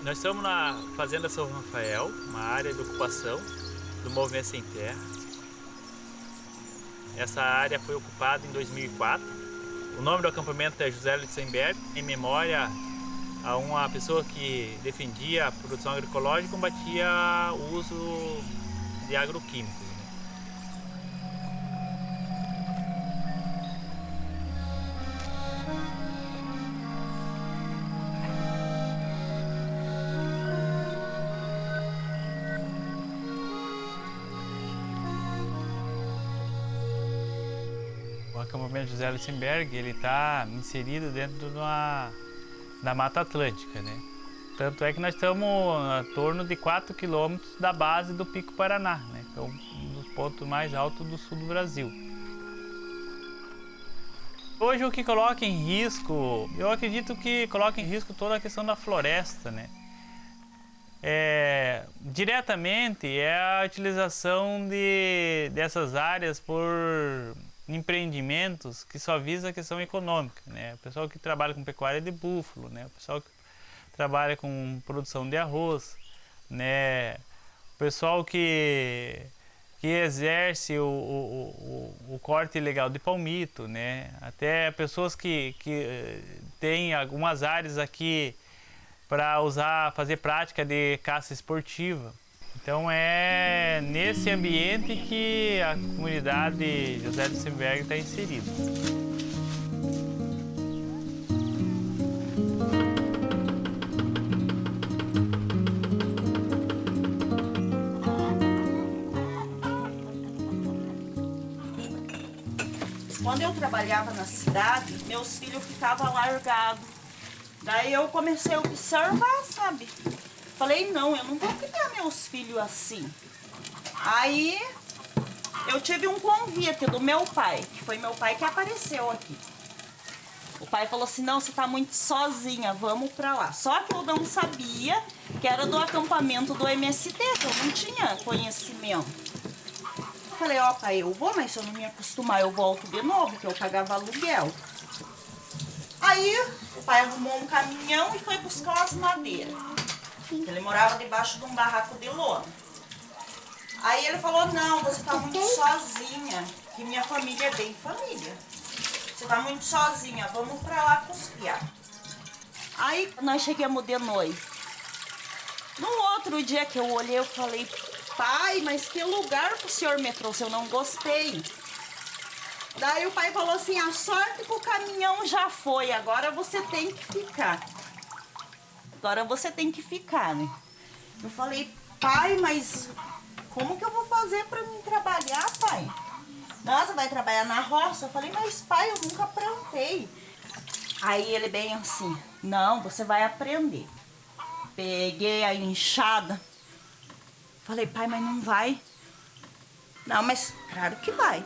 Nós estamos na Fazenda São Rafael, uma área de ocupação do Movimento Sem Terra. Essa área foi ocupada em 2004. O nome do acampamento é José Litzenberg, em memória a uma pessoa que defendia a produção agroecológica e combatia o uso de agroquímicos. O acampamento José Litzenberg, ele está inserido dentro da Mata Atlântica, né? Tanto é que nós estamos a torno de 4 quilômetros da base do Pico Paraná, né? Que é um dos pontos mais altos do sul do Brasil. Hoje o que coloca em risco, eu acredito que coloca em risco toda a questão da floresta, né? Diretamente é a utilização dessas áreas por empreendimentos que só visa a questão econômica, né? O pessoal que trabalha com pecuária de búfalo, né? O pessoal que trabalha com produção de arroz, né? O pessoal que exerce o corte ilegal de palmito, né? Até pessoas que têm algumas áreas aqui para fazer prática de caça esportiva. Então é nesse ambiente que a comunidade José Litzenberg está inserida. Quando eu trabalhava na cidade, meus filhos ficavam largados. Daí eu comecei a observar, sabe? Falei, não, eu não vou criar meus filhos assim. Aí eu tive um convite do meu pai, que foi meu pai que apareceu aqui. O pai falou assim, não, você tá muito sozinha, vamos pra lá. Só que eu não sabia que era do acampamento do MST, que eu não tinha conhecimento. Falei, ó pai, eu vou, mas se eu não me acostumar, eu volto de novo, que eu pagava aluguel. Aí o pai arrumou um caminhão e foi buscar umas madeiras. Ele morava debaixo de um barraco de lona. Aí ele falou, não, você tá muito sozinha, que minha família é bem família. Você tá muito sozinha, vamos pra lá cuspiar. Aí nós chegamos de noite. No outro dia que eu olhei, eu falei, pai, mas que lugar que o senhor me trouxe? Eu não gostei. Daí o pai falou assim, a sorte que o caminhão já foi, agora você tem que ficar. Agora você tem que ficar, né? Eu falei, pai, mas como que eu vou fazer pra mim trabalhar, pai? Nossa, vai trabalhar na roça? Eu falei, mas pai, eu nunca plantei. Aí ele bem assim, não, você vai aprender. Peguei a enxada. Falei, pai, mas não vai. Não, mas claro que vai.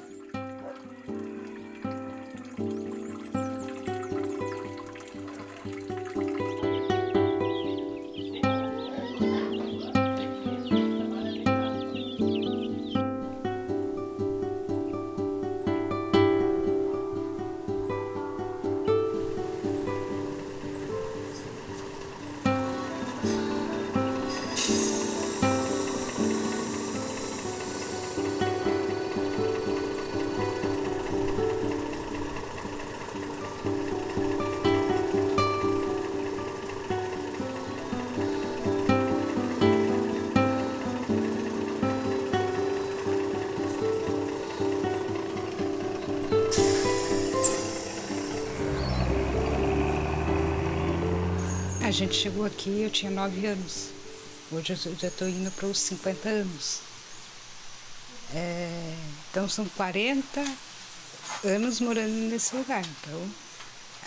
A gente chegou aqui, eu tinha 9 anos. Hoje eu já estou indo para os 50 anos. Então são 40 anos morando nesse lugar. Então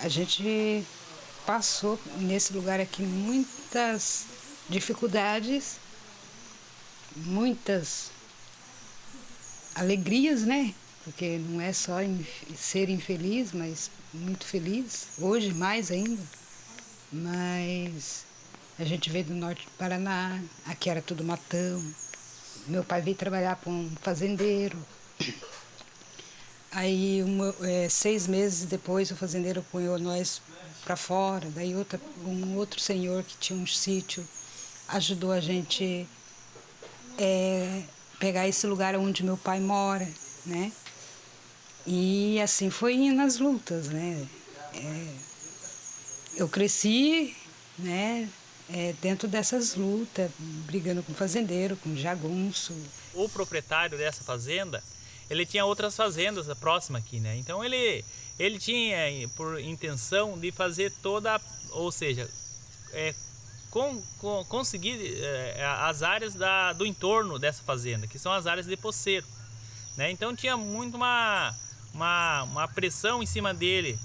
a gente passou nesse lugar aqui muitas dificuldades, muitas alegrias, né? Porque não é só ser infeliz, mas muito feliz. Hoje mais ainda. Mas a gente veio do norte do Paraná, aqui era tudo matão. Meu pai veio trabalhar para um fazendeiro. Aí, 6 meses depois, o fazendeiro punhou nós para fora. Daí um outro senhor que tinha um sítio ajudou a gente pegar esse lugar onde meu pai mora, né? E assim foi indo as lutas, né? Eu cresci, né, dentro dessas lutas, brigando com fazendeiro, com jagunço. O proprietário dessa fazenda, ele tinha outras fazendas próximas aqui, né? Então ele tinha por intenção de fazer ou seja, conseguir as áreas do entorno dessa fazenda, que são as áreas de poceiro, né? Então tinha muito uma pressão em cima dele,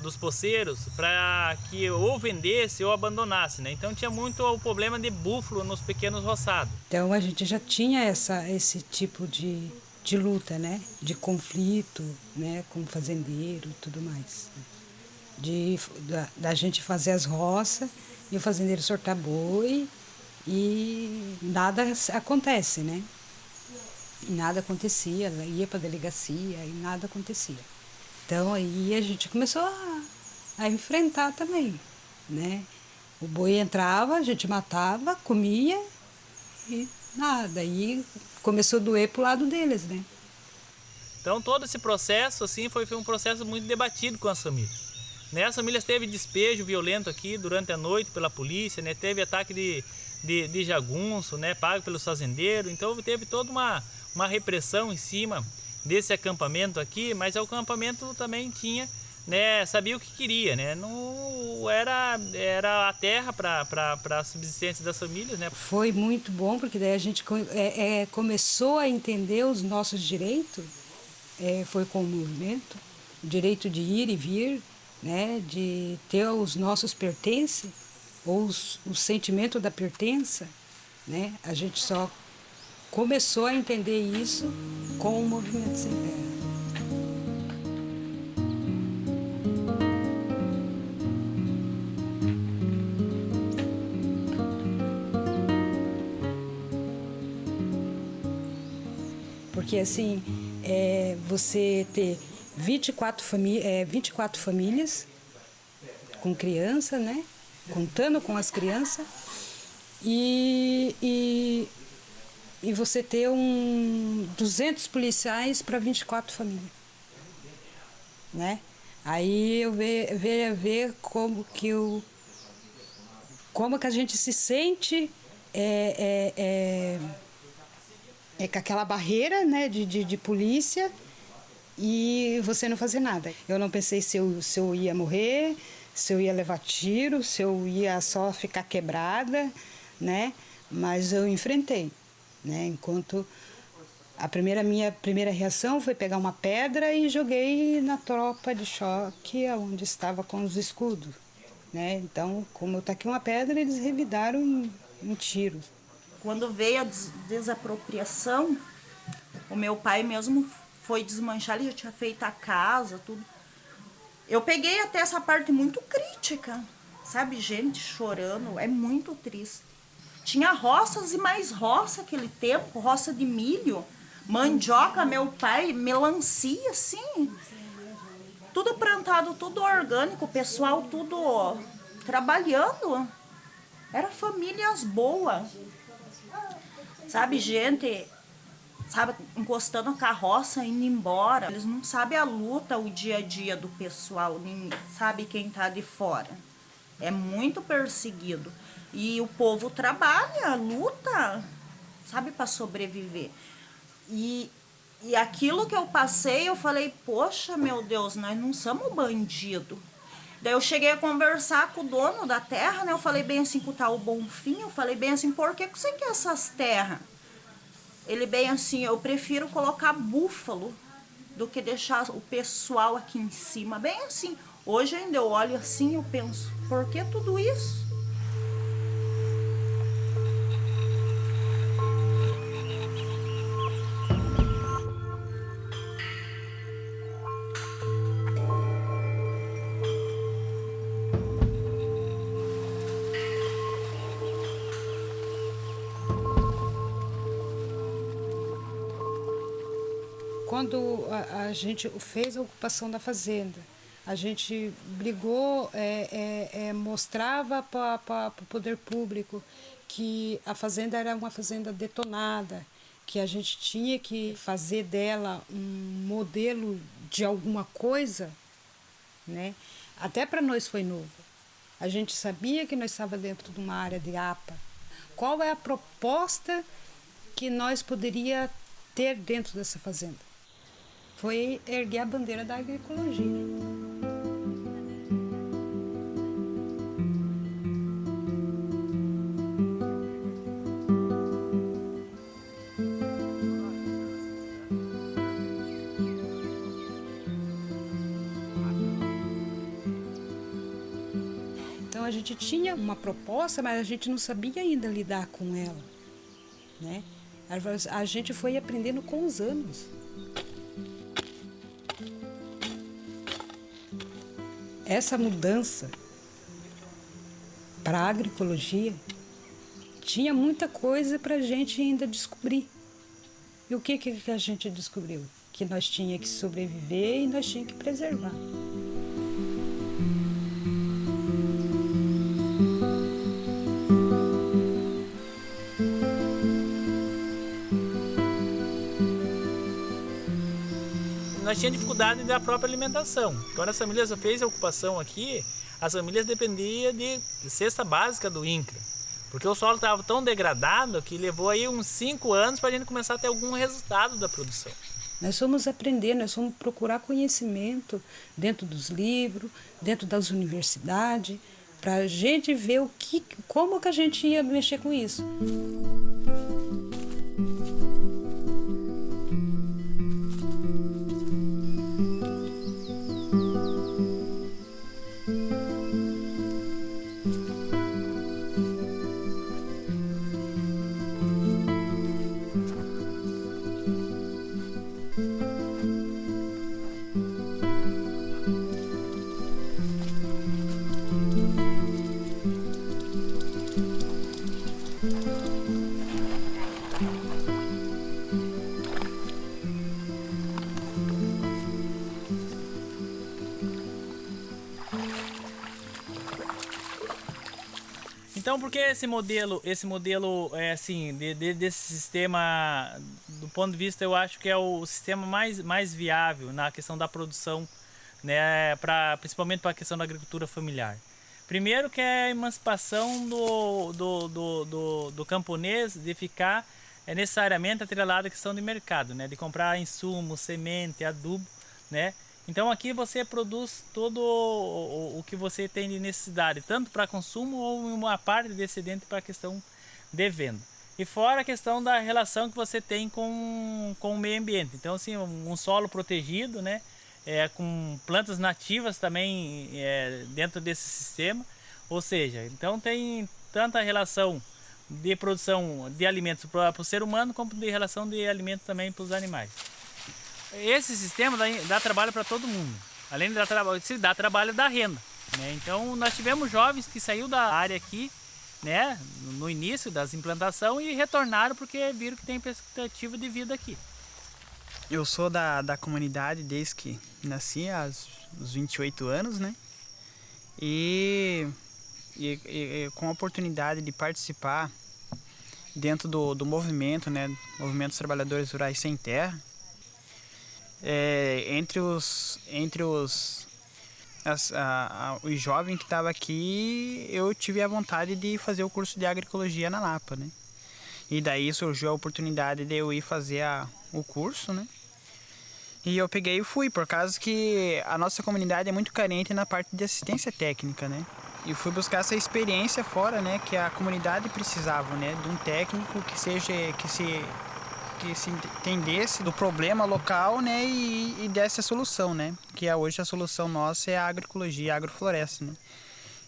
dos poceiros, para que ou vendesse ou abandonasse, né? Então tinha muito o problema de búfalo nos pequenos roçados. Então a gente já tinha esse tipo de luta, né? De conflito, né? Com o fazendeiro e tudo mais. Da gente fazer as roças e o fazendeiro sortar boi e nada acontece, né? Nada acontecia, ela ia para a delegacia e nada acontecia. Então aí a gente começou a enfrentar também, né? O boi entrava, a gente matava, comia e nada. Aí começou a doer pro lado deles, né? Então todo esse processo assim foi um processo muito debatido com as famílias. Né? As famílias teve despejo violento aqui durante a noite pela polícia, né? Teve ataque de jagunço, né? Pago pelos fazendeiros. Então teve toda uma repressão em cima desse acampamento aqui, mas o acampamento também tinha, né, sabia o que queria, né? Não era a terra para a subsistência das famílias, né? Foi muito bom porque daí a gente começou a entender os nossos direitos, foi com o movimento, o direito de ir e vir, né, de ter os nossos pertences, ou o sentimento da pertença, né? A gente só começou a entender isso com o movimento sem terra. Porque assim, você ter 24 famílias com criança, né? Contando com as crianças, e você ter 200 policiais para 24 famílias, né? Aí eu ver como que a gente se sente com aquela barreira, né, de polícia e você não fazer nada. Eu não pensei se eu ia morrer, se eu ia levar tiro, se eu ia só ficar quebrada, né? Mas eu enfrentei. Né? Enquanto minha primeira reação foi pegar uma pedra e joguei na tropa de choque, onde estava com os escudos. Né? Então, como eu taquei uma pedra, eles revidaram em tiro. Quando veio a desapropriação, o meu pai mesmo foi desmanchar, ele já tinha feito a casa, tudo. Eu peguei até essa parte muito crítica, sabe? Gente chorando, é muito triste. Tinha roças e mais roça naquele tempo, roça de milho, mandioca, meu pai, melancia, assim. Tudo plantado, tudo orgânico, o pessoal tudo trabalhando. Era famílias boas. Sabe, gente, sabe, encostando a carroça, indo embora. Eles não sabem a luta, o dia a dia do pessoal, nem sabe quem tá de fora. É muito perseguido. E o povo trabalha, luta, sabe, para sobreviver. E aquilo que eu passei, eu falei, poxa, meu Deus, nós não somos bandido. Daí eu cheguei a conversar com o dono da terra, né? Eu falei bem assim com o tal Bonfim, eu falei bem assim, por que você quer essas terras? Ele bem assim, eu prefiro colocar búfalo do que deixar o pessoal aqui em cima. Bem assim, hoje ainda eu olho assim, eu penso, por que tudo isso? Quando a gente fez a ocupação da fazenda, A gente brigou, mostrava para o poder público que a fazenda era uma fazenda detonada, que a gente tinha que fazer dela um modelo de alguma coisa, né? Até para nós foi novo. A gente sabia que nós estávamos dentro de uma área de APA. Qual é a proposta que nós poderia ter dentro dessa fazenda? Foi erguer a bandeira da agroecologia. Então a gente tinha uma proposta, mas a gente não sabia ainda lidar com ela, né? A gente foi aprendendo com os anos. Essa mudança para a agroecologia tinha muita coisa para a gente ainda descobrir. E o que a gente descobriu? Que nós tínhamos que sobreviver e nós tínhamos que preservar. Nós tínhamos dificuldade da própria alimentação. Quando as famílias fez a ocupação aqui, as famílias dependiam de cesta básica do INCRA, porque o solo estava tão degradado que levou aí uns 5 anos para a gente começar a ter algum resultado da produção. Nós fomos aprender, nós fomos procurar conhecimento dentro dos livros, dentro das universidades, para a gente ver como que a gente ia mexer com isso. Então, por que esse modelo é assim, desse sistema, do ponto de vista, eu acho que é o sistema mais viável na questão da produção, né, principalmente para a questão da agricultura familiar. Primeiro que é a emancipação do camponês de ficar necessariamente atrelado à questão de mercado, né, de comprar insumos, semente, adubo, né. Então aqui você produz todo o que você tem de necessidade, tanto para consumo ou uma parte de excedente para a questão de venda. E fora a questão da relação que você tem com o meio ambiente. Então assim, um solo protegido, né, com plantas nativas também dentro desse sistema. Ou seja, então tem tanta relação de produção de alimentos para o ser humano, como de relação de alimentos também para os animais. Esse sistema dá trabalho para todo mundo. Além de dar trabalho, se dá trabalho, dá renda, né? Então nós tivemos jovens que saíram da área aqui, né, no início das implantações e retornaram porque viram que tem perspectiva de vida aqui. Eu sou da comunidade desde que nasci, há uns 28 anos, né? E com a oportunidade de participar dentro do movimento, né, Movimento dos Trabalhadores Rurais Sem Terra, entre os jovens que estavam aqui, eu tive a vontade de fazer o curso de agroecologia na Lapa, né? E daí surgiu a oportunidade de eu ir fazer o curso, né? E eu peguei e fui, por causa que a nossa comunidade é muito carente na parte de assistência técnica, né? E fui buscar essa experiência fora, né? Que a comunidade precisava, né? De um técnico que se entendesse do problema local, né, e desse a solução, né, que hoje a solução nossa é a agroecologia, a agrofloresta, né.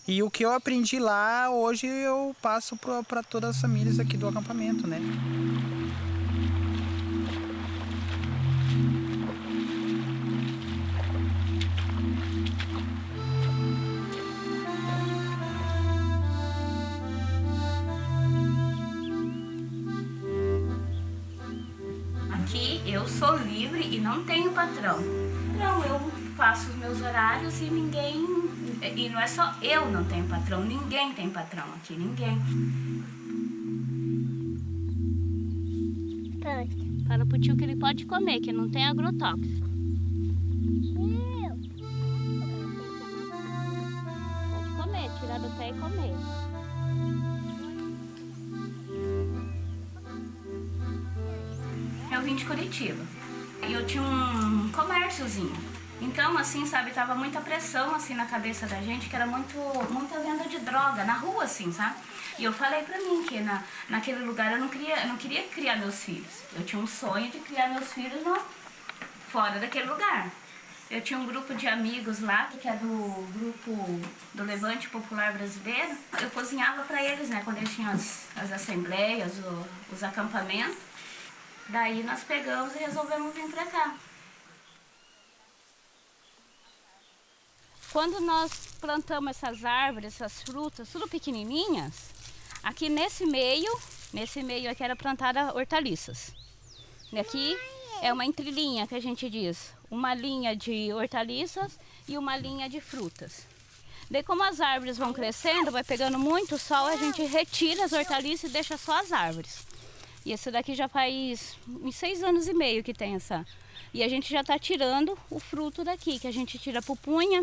E o que eu aprendi lá, hoje eu passo para todas as famílias aqui do acampamento, né. Aqui eu sou livre e não tenho patrão. Não, eu faço os meus horários e ninguém... E não é só eu não tenho patrão, ninguém tem patrão aqui, ninguém. Fala pro tio que ele pode comer, que não tem agrotóxico. Pode comer, tirar do pé e comer. Eu vim de Curitiba e eu tinha um comérciozinho. Então, assim, sabe, tava muita pressão, assim, na cabeça da gente, que era muita venda de droga, na rua, assim, sabe? E eu falei pra mim que naquele lugar eu não queria criar meus filhos. Eu tinha um sonho de criar meus filhos fora daquele lugar. Eu tinha um grupo de amigos lá, que é do grupo do Levante Popular Brasileiro. Eu cozinhava pra eles, né, quando eles tinham as assembleias, os acampamentos. Daí nós pegamos e resolvemos vir pra cá. Quando nós plantamos essas árvores, essas frutas, tudo pequenininhas, aqui nesse meio aqui era plantada hortaliças. E aqui é uma entrelinha que a gente diz, uma linha de hortaliças e uma linha de frutas. Daí como as árvores vão crescendo, vai pegando muito sol, a gente retira as hortaliças e deixa só as árvores. E esse daqui já faz uns 6 anos e meio que tem essa. E a gente já está tirando o fruto daqui, que a gente tira a pupunha.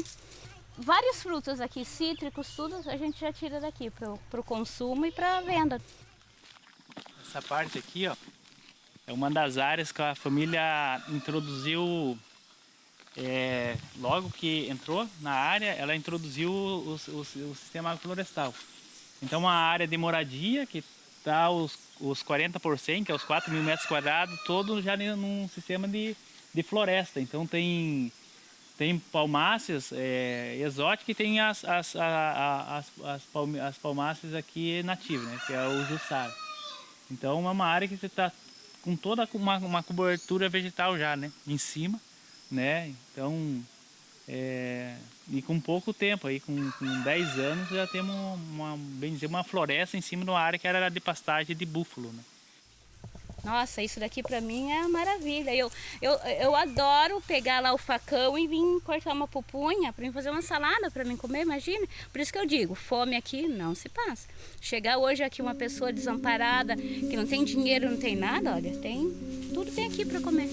Vários frutos aqui, cítricos, tudo a gente já tira daqui para o consumo e para venda. Essa parte aqui, ó, é uma das áreas que a família introduziu, logo que entrou na área, ela introduziu o sistema agroflorestal. Então uma área de moradia que está os 40%, que é os 4.000 metros quadrados, todo já num sistema de floresta. Então tem palmáceas exóticas e tem as palmáceas aqui nativas, né, que é o jussara. Então é uma área que você está com toda uma cobertura vegetal já, né, em cima, né. Então e com pouco tempo aí, com 10 anos já temos uma floresta em cima de uma área que era de pastagem de búfalo, né. Nossa, isso daqui pra mim é uma maravilha. Eu adoro pegar lá o facão e vir cortar uma pupunha para mim fazer uma salada para mim comer, imagine. Por isso que eu digo, fome aqui não se passa. Chegar hoje aqui uma pessoa desamparada, que não tem dinheiro, não tem nada, olha, tudo tem aqui para comer.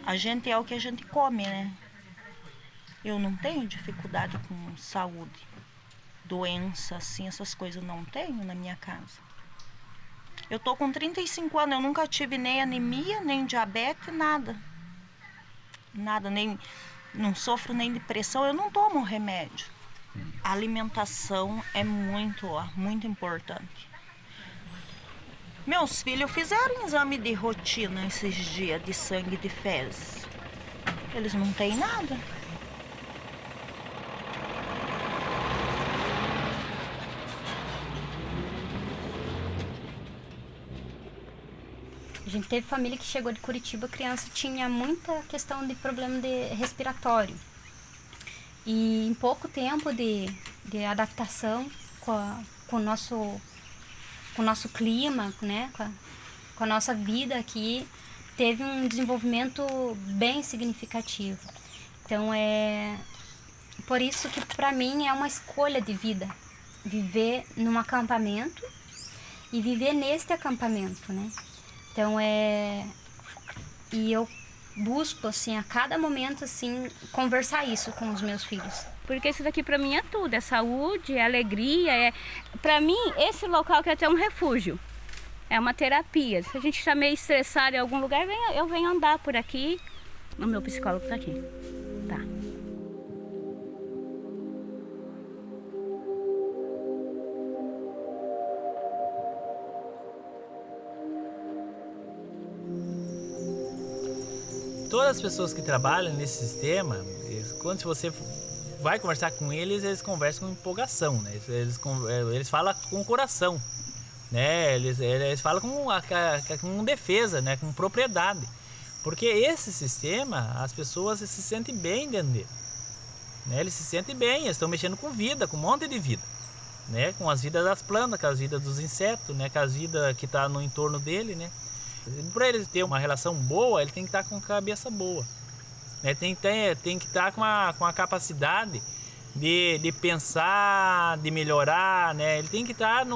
A gente é o que a gente come, né? Eu não tenho dificuldade com saúde, doença, assim, essas coisas não tenho na minha casa. Eu tô com 35 anos, eu nunca tive nem anemia, nem diabetes, nada. Nada, não sofro nem de pressão, eu não tomo remédio. A alimentação é muito importante. Meus filhos fizeram exame de rotina esses dias, de sangue e de fezes. Eles não têm nada. A gente teve família que chegou de Curitiba, criança tinha muita questão de problema de respiratório. E em pouco tempo de adaptação com o nosso clima, né, com a nossa vida aqui, teve um desenvolvimento bem significativo. Então é por isso que para mim é uma escolha de vida, viver num acampamento e viver neste acampamento, né? Então e eu busco assim a cada momento assim conversar isso com os meus filhos. Porque isso daqui pra mim é tudo, é saúde, é alegria, pra mim esse local que é até um refúgio, é uma terapia. Se a gente está meio estressado em algum lugar, eu venho andar por aqui, o meu psicólogo tá aqui, tá. Todas as pessoas que trabalham nesse sistema, quando você vai conversar com eles, eles conversam com empolgação, né? Eles falam com o coração, né? Eles falam com defesa, né? Com propriedade. Porque esse sistema, as pessoas se sentem bem dentro dele, né? Eles se sentem bem, eles estão mexendo com vida, com um monte de vida, né? Com as vidas das plantas, com as vidas dos insetos, né? Com as vidas que estão no entorno dele, né? Para eles ter uma relação boa, ele tem que estar com a cabeça boa, né? Tem que estar com a capacidade de pensar, de melhorar, né? Ele tem que estar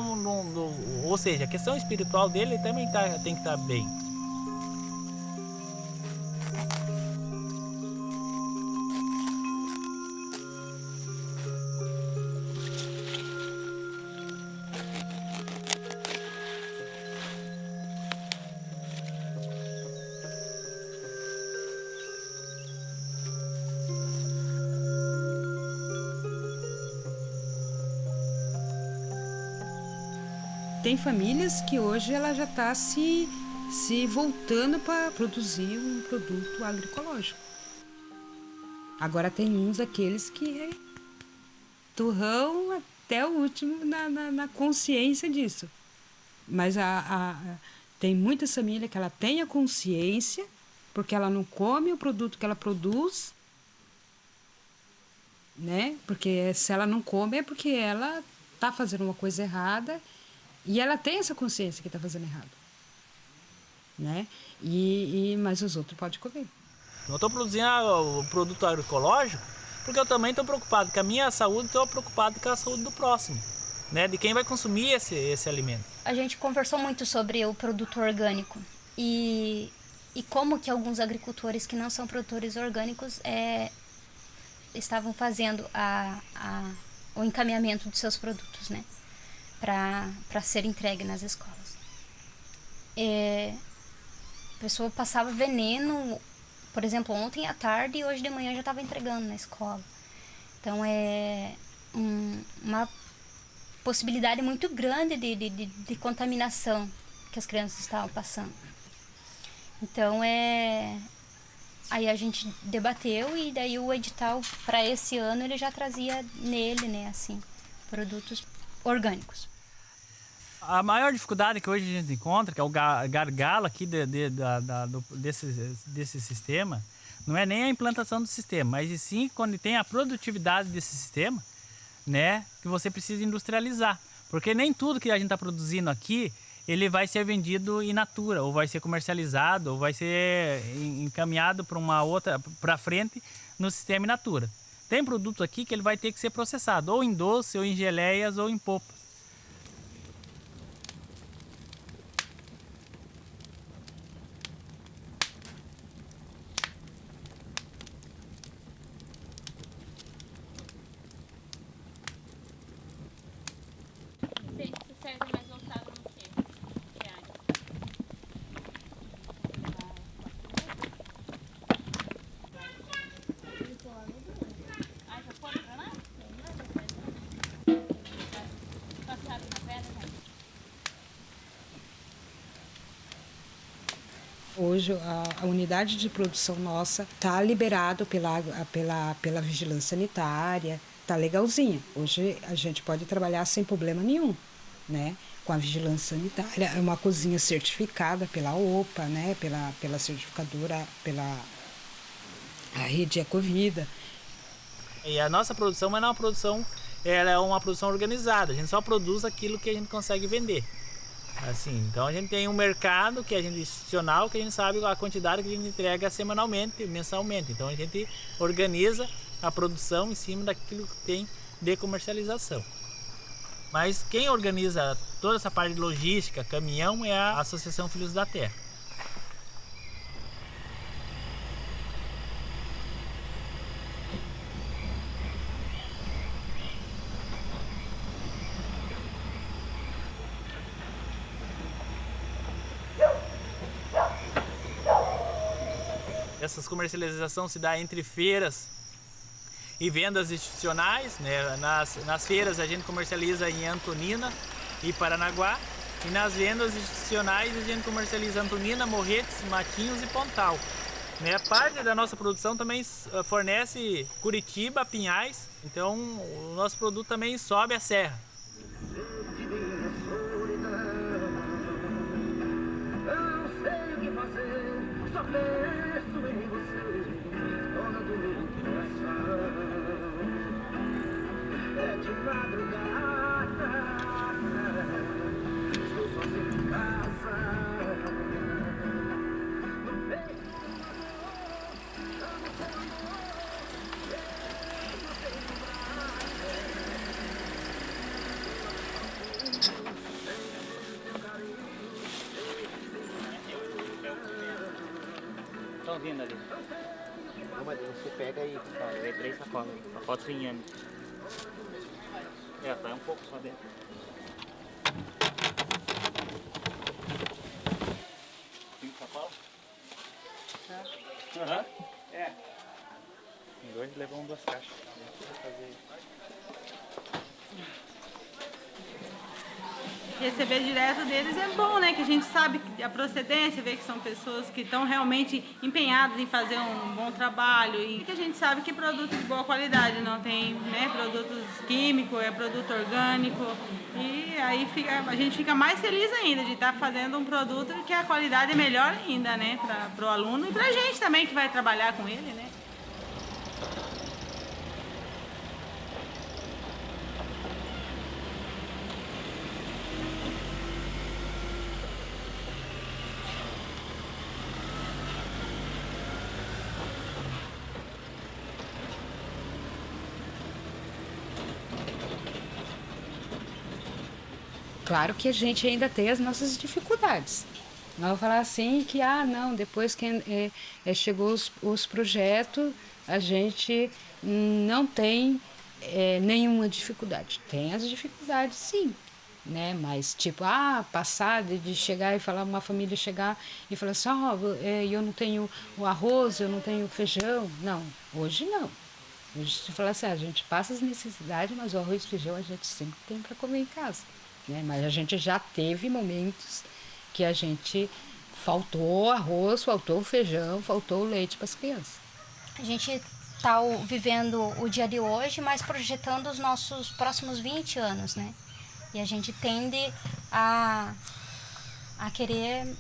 ou seja, a questão espiritual dele também tem que estar bem. Tem famílias que hoje ela já está se voltando para produzir um produto agroecológico. Agora tem uns aqueles que turrão até o último na consciência disso. Mas tem muitas famílias que ela tem a consciência, porque ela não come o produto que ela produz, né? Porque se ela não come é porque ela está fazendo uma coisa errada. E ela tem essa consciência que está fazendo errado, né? Mas os outros podem comer. Eu estou produzindo o produto agroecológico porque eu também estou preocupado com a minha saúde, estou preocupado com a saúde do próximo, né? De quem vai consumir esse alimento. A gente conversou muito sobre o produto orgânico e como que alguns agricultores que não são produtores orgânicos estavam fazendo o encaminhamento dos seus produtos, né? Para ser entregue nas escolas. A pessoa passava veneno, por exemplo, ontem à tarde e hoje de manhã já estava entregando na escola. Então é uma possibilidade muito grande de contaminação que as crianças estavam passando. Então aí a gente debateu e daí o edital para esse ano ele já trazia nele, né, assim, produtos orgânicos. A maior dificuldade que hoje a gente encontra, que é o gargalo aqui desse sistema, não é nem a implantação do sistema, mas e sim quando tem a produtividade desse sistema, né, que você precisa industrializar. Porque nem tudo que a gente está produzindo aqui, ele vai ser vendido in natura, ou vai ser comercializado, ou vai ser encaminhado para frente no sistema in natura. Tem produto aqui que ele vai ter que ser processado, ou em doce, ou em geleias, ou em polpas. Hoje a unidade de produção nossa está liberado pela vigilância sanitária, está legalzinha. Hoje a gente pode trabalhar sem problema nenhum, né? Com a vigilância sanitária. É uma cozinha certificada pela OPA, né? Pela certificadora, pela rede Ecovida. E a nossa produção não é uma produção, ela é uma produção organizada. A gente só produz aquilo que a gente consegue vender. Assim, então a gente tem um mercado que a gente institucional, que a gente sabe a quantidade que a gente entrega semanalmente, mensalmente. Então a gente organiza a produção em cima daquilo que tem de comercialização. Mas quem organiza toda essa parte de logística, caminhão, é a Associação Filhos da Terra. Essa comercialização se dá entre feiras e vendas institucionais, né? Nas feiras a gente comercializa em Antonina e Paranaguá, e nas vendas institucionais a gente comercializa Antonina, Morretes, Matinhos e Pontal. Né? Parte da nossa produção também fornece Curitiba, Pinhais Então o nosso produto também sobe a serra. Estão vindo ali. Não, mas você pega aí, ó, vem 3 sacolas aí, só pode ser inhame. Tá um pouco só dentro. Cinco sacolas? Aham. É. Tem 2 levam 2 caixas. Receber direto deles é bom, né? Que a gente sabe a procedência, vê que são pessoas que estão realmente empenhadas em fazer um bom trabalho e que a gente sabe que produto de boa qualidade, não tem, né, produtos químicos, é produto orgânico e aí a gente fica mais feliz ainda de estar fazendo um produto que a qualidade é melhor ainda, né? Para o aluno e para a gente também que vai trabalhar com ele, né? Claro que a gente ainda tem as nossas dificuldades. Não vou falar assim que, não, depois que chegou os projetos, a gente não tem nenhuma dificuldade. Tem as dificuldades, sim, né? Mas, tipo, passar de chegar e falar, uma família chegar e falar assim, eu não tenho o arroz, eu não tenho o feijão. Não, hoje não. Hoje, se falar assim, a gente passa as necessidades, mas o arroz e feijão a gente sempre tem para comer em casa. Né? Mas a gente já teve momentos que a gente faltou arroz, faltou feijão, faltou leite para as crianças. A gente está vivendo o dia de hoje, mas projetando os nossos próximos 20 anos, né? E a gente tende a querer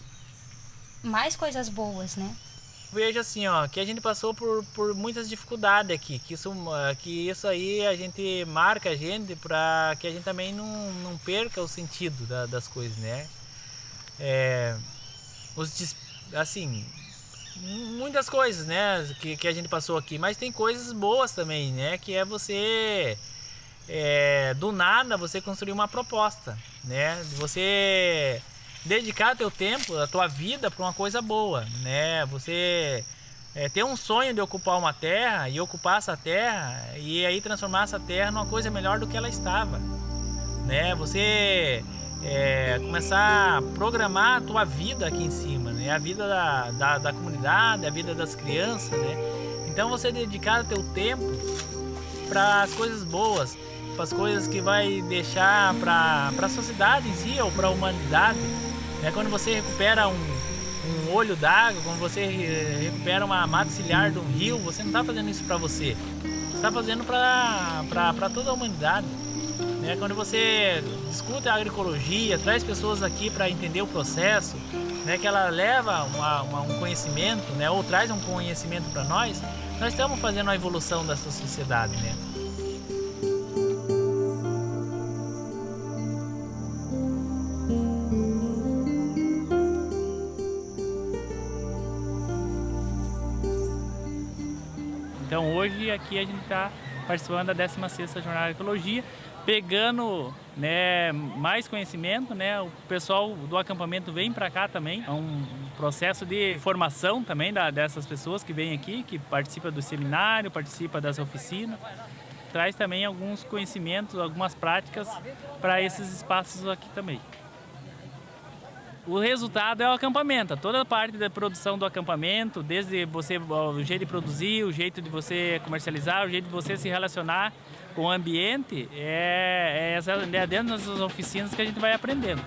mais coisas boas, né? Vejo assim, que a gente passou por muitas dificuldades aqui, que isso aí a gente marca a gente para que a gente também não perca o sentido das coisas, né? Assim, muitas coisas, né, que a gente passou aqui, mas tem coisas boas também, né, que é você, do nada, você construir uma proposta, né, você dedicar teu tempo, a tua vida para uma coisa boa, né? Você ter um sonho de ocupar uma terra e ocupar essa terra e aí transformar essa terra numa coisa melhor do que ela estava, né? Você começar a programar a tua vida aqui em cima, né? A vida da comunidade, a vida das crianças, né? Então você dedicar teu tempo para as coisas boas, para as coisas que vai deixar para a sociedade em si ou para a humanidade. Quando você recupera um olho d'água, quando você recupera uma mata ciliar de um rio, você não está fazendo isso para você. Você está fazendo para toda a humanidade. Quando você discute a agroecologia, traz pessoas aqui para entender o processo, que ela leva um conhecimento, ou traz um conhecimento para nós estamos fazendo a evolução dessa sociedade. Então hoje aqui a gente está participando da 16ª Jornada de Ecologia, pegando mais conhecimento, o pessoal do acampamento vem para cá também, é um processo de formação também dessas pessoas que vêm aqui, que participam do seminário, participam das oficinas, traz também alguns conhecimentos, algumas práticas para esses espaços aqui também. O resultado é o acampamento, toda a parte da produção do acampamento, desde o jeito de produzir, o jeito de você comercializar, o jeito de você se relacionar com o ambiente, dentro das oficinas que a gente vai aprendendo.